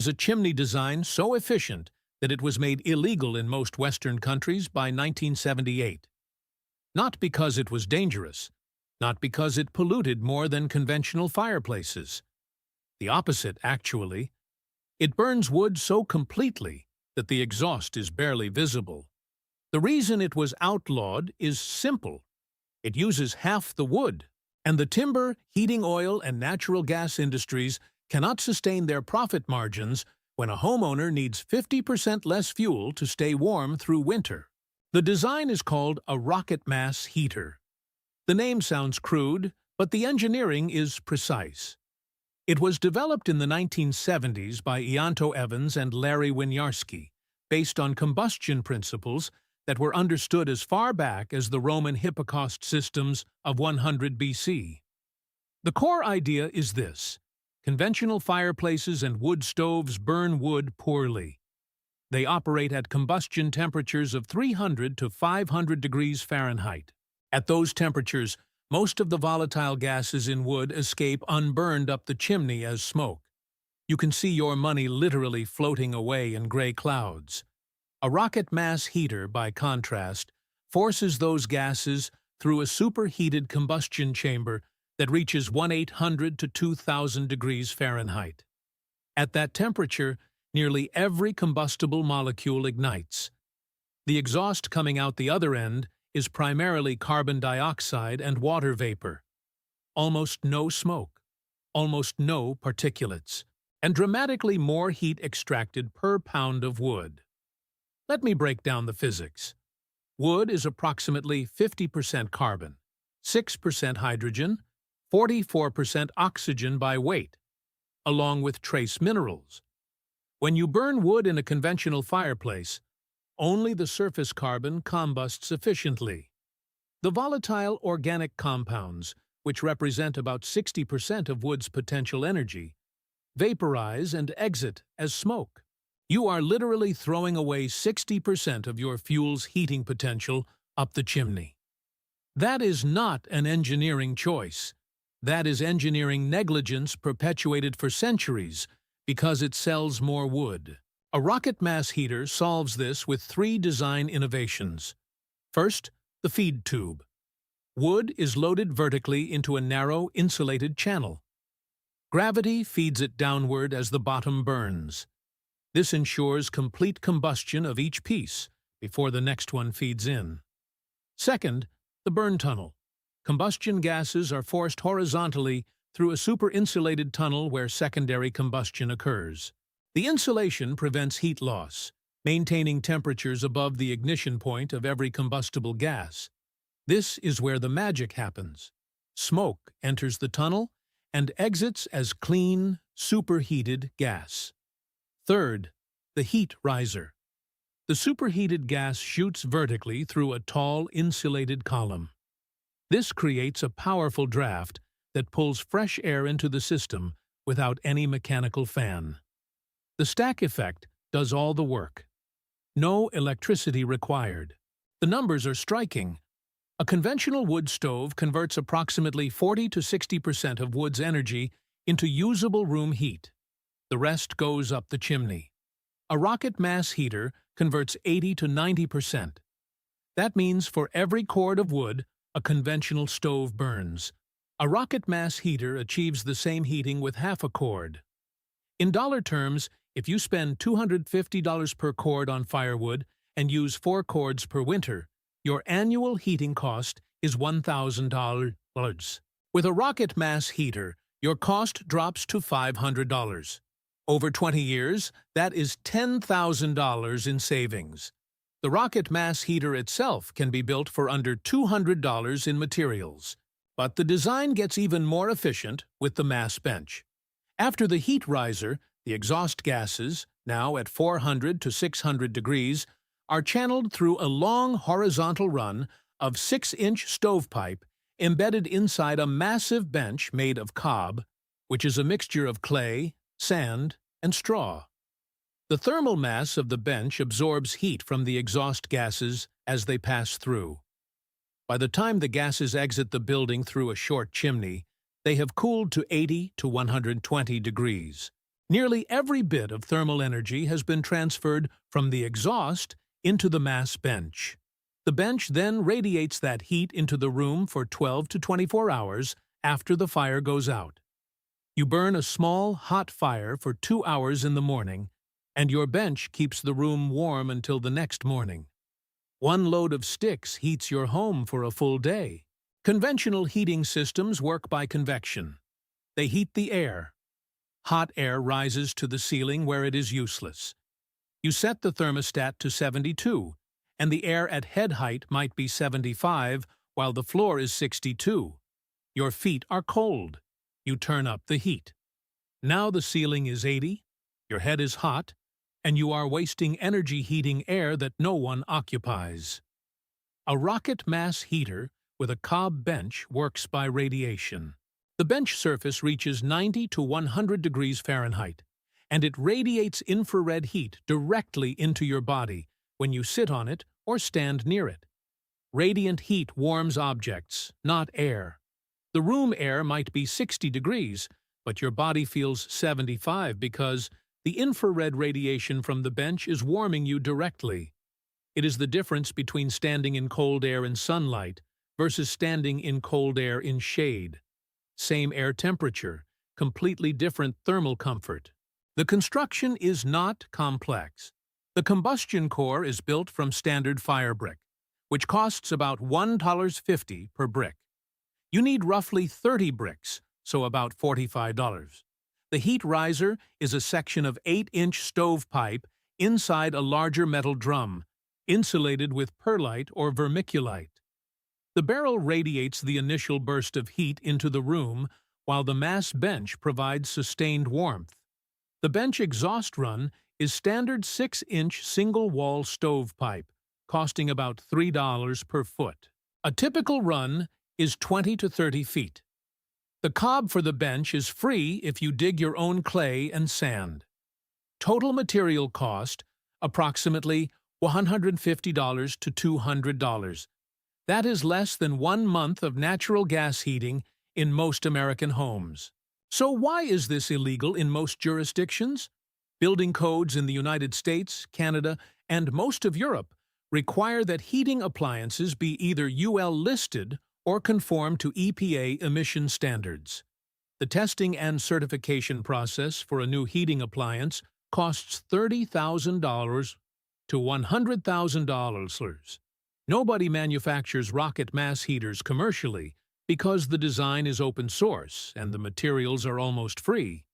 Is a chimney design so efficient that it was made illegal in most Western countries by 1978. Not because it was dangerous, not because it polluted more than conventional fireplaces. The opposite, actually. It burns wood so completely that the exhaust is barely visible. The reason it was outlawed is simple. It uses half the wood, and the timber, heating oil, and natural gas industries cannot sustain their profit margins when a homeowner needs 50% less fuel to stay warm through winter. The design is called a rocket mass heater. The name sounds crude, but the engineering is precise. It was developed in the 1970s by Ianto Evans and Larry Winiarski, based on combustion principles that were understood as far back as the Roman Hippocaust systems of 100 BC. The core idea is this: conventional fireplaces and wood stoves burn wood poorly. They operate at combustion temperatures of 300 to 500 degrees Fahrenheit. At those temperatures, most of the volatile gases in wood escape unburned up the chimney as smoke. You can see your money literally floating away in gray clouds. A rocket mass heater, by contrast, forces those gases through a superheated combustion chamber that reaches 1,800 to 2,000 degrees Fahrenheit. At that temperature, nearly every combustible molecule ignites. The exhaust coming out the other end is primarily carbon dioxide and water vapor. Almost no smoke, almost no particulates, and dramatically more heat extracted per pound of wood. Let me break down the physics. Wood is approximately 50% carbon, 6% hydrogen, 44% oxygen by weight, along with trace minerals. When you burn wood in a conventional fireplace, only the surface carbon combusts efficiently. The volatile organic compounds, which represent about 60% of wood's potential energy, vaporize and exit as smoke. You are literally throwing away 60% of your fuel's heating potential up the chimney. That is not an engineering choice. That is engineering negligence perpetuated for centuries because it sells more wood. A rocket mass heater solves this with 3 design innovations. First, the feed tube. Wood is loaded vertically into a narrow, insulated channel. Gravity feeds it downward as the bottom burns. This ensures complete combustion of each piece before the next one feeds in. Second, the burn tunnel. Combustion gases are forced horizontally through a super-insulated tunnel where secondary combustion occurs. The insulation prevents heat loss, maintaining temperatures above the ignition point of every combustible gas. This is where the magic happens. Smoke enters the tunnel and exits as clean, superheated gas. Third, the heat riser. The superheated gas shoots vertically through a tall, insulated column. This creates a powerful draft that pulls fresh air into the system without any mechanical fan. The stack effect does all the work. No electricity required. The numbers are striking. A conventional wood stove converts approximately 40 to 60% of wood's energy into usable room heat. The rest goes up the chimney. A rocket mass heater converts 80 to 90%. That means for every cord of wood, a conventional stove burns. A rocket mass heater achieves the same heating with half a cord. In dollar terms, if you spend $250 per cord on firewood and use 4 cords per winter, your annual heating cost is $1,000. With a rocket mass heater, your cost drops to $500. Over 20 years, that is $10,000 in savings. The rocket mass heater itself can be built for under $200 in materials. But the design gets even more efficient with the mass bench. After the heat riser, the exhaust gases, now at 400 to 600 degrees, are channeled through a long horizontal run of 6-inch stovepipe embedded inside a massive bench made of cob, which is a mixture of clay, sand, and straw. The thermal mass of the bench absorbs heat from the exhaust gases as they pass through. By the time the gases exit the building through a short chimney, they have cooled to 80 to 120 degrees. Nearly every bit of thermal energy has been transferred from the exhaust into the mass bench. The bench then radiates that heat into the room for 12 to 24 hours after the fire goes out. You burn a small, hot fire for 2 hours in the morning, and your bench keeps the room warm until the next morning. One load of sticks heats your home for a full day. Conventional heating systems work by convection. They heat the air. Hot air rises to the ceiling where it is useless. You set the thermostat to 72, and the air at head height might be 75, while the floor is 62. Your feet are cold. You turn up the heat. Now the ceiling is 80, your head is hot, and you are wasting energy heating air that no one occupies. A rocket mass heater with a cob bench works by radiation. The bench surface reaches 90 to 100 degrees Fahrenheit, and it radiates infrared heat directly into your body when you sit on it or stand near it. Radiant heat warms objects, not air. The room air might be 60 degrees, but your body feels 75 because the infrared radiation from the bench is warming you directly. It is the difference between standing in cold air in sunlight versus standing in cold air in shade. Same air temperature, completely different thermal comfort. The construction is not complex. The combustion core is built from standard fire brick, which costs about $1.50 per brick. You need roughly 30 bricks, so about $45. The heat riser is a section of 8-inch stovepipe inside a larger metal drum, insulated with perlite or vermiculite. The barrel radiates the initial burst of heat into the room, while the mass bench provides sustained warmth. The bench exhaust run is standard 6-inch single-wall stovepipe, costing about $3 per foot. A typical run is 20 to 30 feet. The cob for the bench is free if you dig your own clay and sand. Total material cost, approximately $150 to $200. That is less than 1 month of natural gas heating in most American homes. So why is this illegal in most jurisdictions? Building codes in the United States, Canada, and most of Europe require that heating appliances be either UL listed or conform to EPA emission standards. The testing and certification process for a new heating appliance costs $30,000 to $100,000. Nobody manufactures rocket mass heaters commercially because the design is open source and the materials are almost free.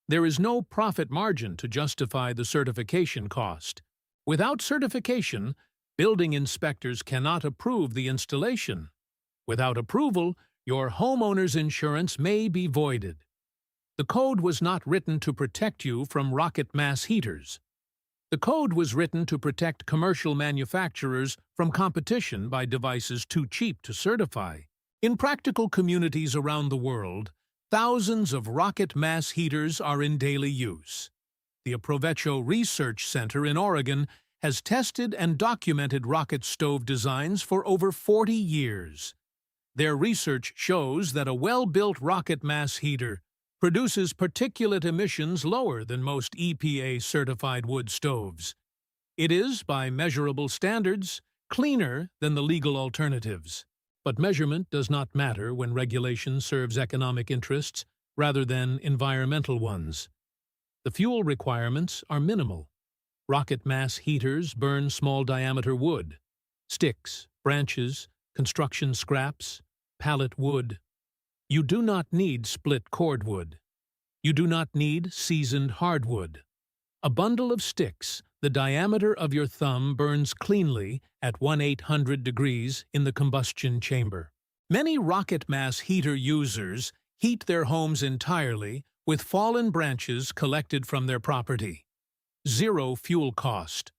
There is no profit margin to justify the certification cost. Without certification, building inspectors cannot approve the installation. Without approval, your homeowner's insurance may be voided. The code was not written to protect you from rocket mass heaters. The code was written to protect commercial manufacturers from competition by devices too cheap to certify. In practical communities around the world, thousands of rocket mass heaters are in daily use. The Aprovecho Research Center in Oregon has tested and documented rocket stove designs for over 40 years. Their research shows that a well-built rocket mass heater produces particulate emissions lower than most EPA-certified wood stoves. It is, by measurable standards, cleaner than the legal alternatives. But measurement does not matter when regulation serves economic interests rather than environmental ones. The fuel requirements are minimal. Rocket mass heaters burn small-diameter wood, sticks, branches, construction scraps, pallet wood. You do not need split cordwood. You do not need seasoned hardwood. A bundle of sticks, the diameter of your thumb, burns cleanly at 1,800 degrees in the combustion chamber. Many rocket mass heater users heat their homes entirely with fallen branches collected from their property. Zero fuel cost.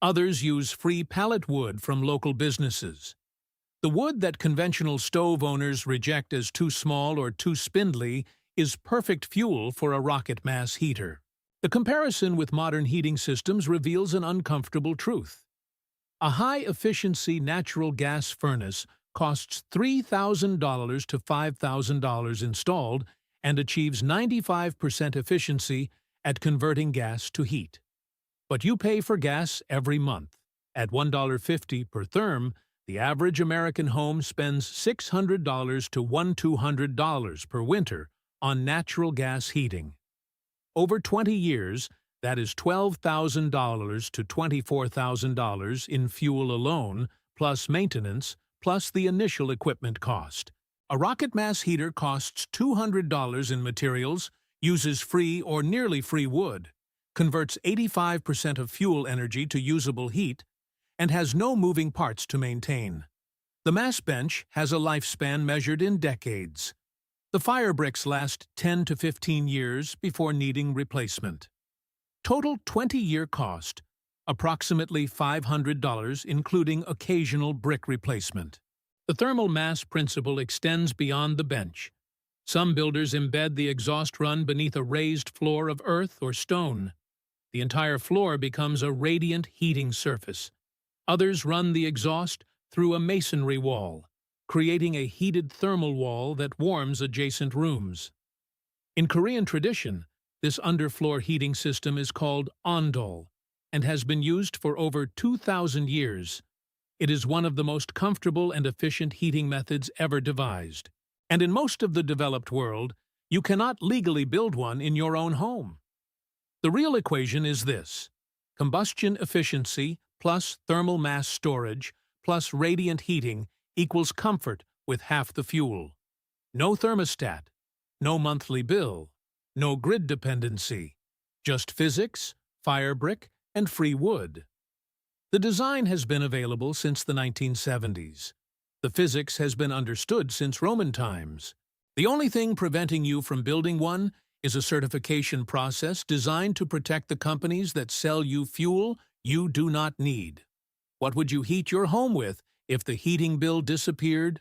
Others use free pallet wood from local businesses. The wood that conventional stove owners reject as too small or too spindly is perfect fuel for a rocket mass heater. The comparison with modern heating systems reveals an uncomfortable truth. A high-efficiency natural gas furnace costs $3,000 to $5,000 installed and achieves 95% efficiency at converting gas to heat. But you pay for gas every month. At $1.50 per therm, the average American home spends $600 to $1,200 per winter on natural gas heating. Over 20 years, that is $12,000 to $24,000 in fuel alone, plus maintenance, plus the initial equipment cost. A rocket mass heater costs $200 in materials, uses free or nearly free wood, converts 85% of fuel energy to usable heat, and has no moving parts to maintain. The mass bench has a lifespan measured in decades. The fire bricks last 10 to 15 years before needing replacement. Total 20-year cost, approximately $500, including occasional brick replacement. The thermal mass principle extends beyond the bench. Some builders embed the exhaust run beneath a raised floor of earth or stone. The entire floor becomes a radiant heating surface. Others run the exhaust through a masonry wall, creating a heated thermal wall that warms adjacent rooms. In Korean tradition, this underfloor heating system is called ondol and has been used for over 2,000 years. It is one of the most comfortable and efficient heating methods ever devised. And in most of the developed world, you cannot legally build one in your own home. The real equation is this: combustion efficiency plus thermal mass storage plus radiant heating equals comfort with half the fuel. No thermostat, no monthly bill, no grid dependency, just physics, fire brick, and free wood. The design has been available since the 1970s. The physics has been understood since Roman times. The only thing preventing you from building one is a certification process designed to protect the companies that sell you fuel you do not need. What would you heat your home with if the heating bill disappeared?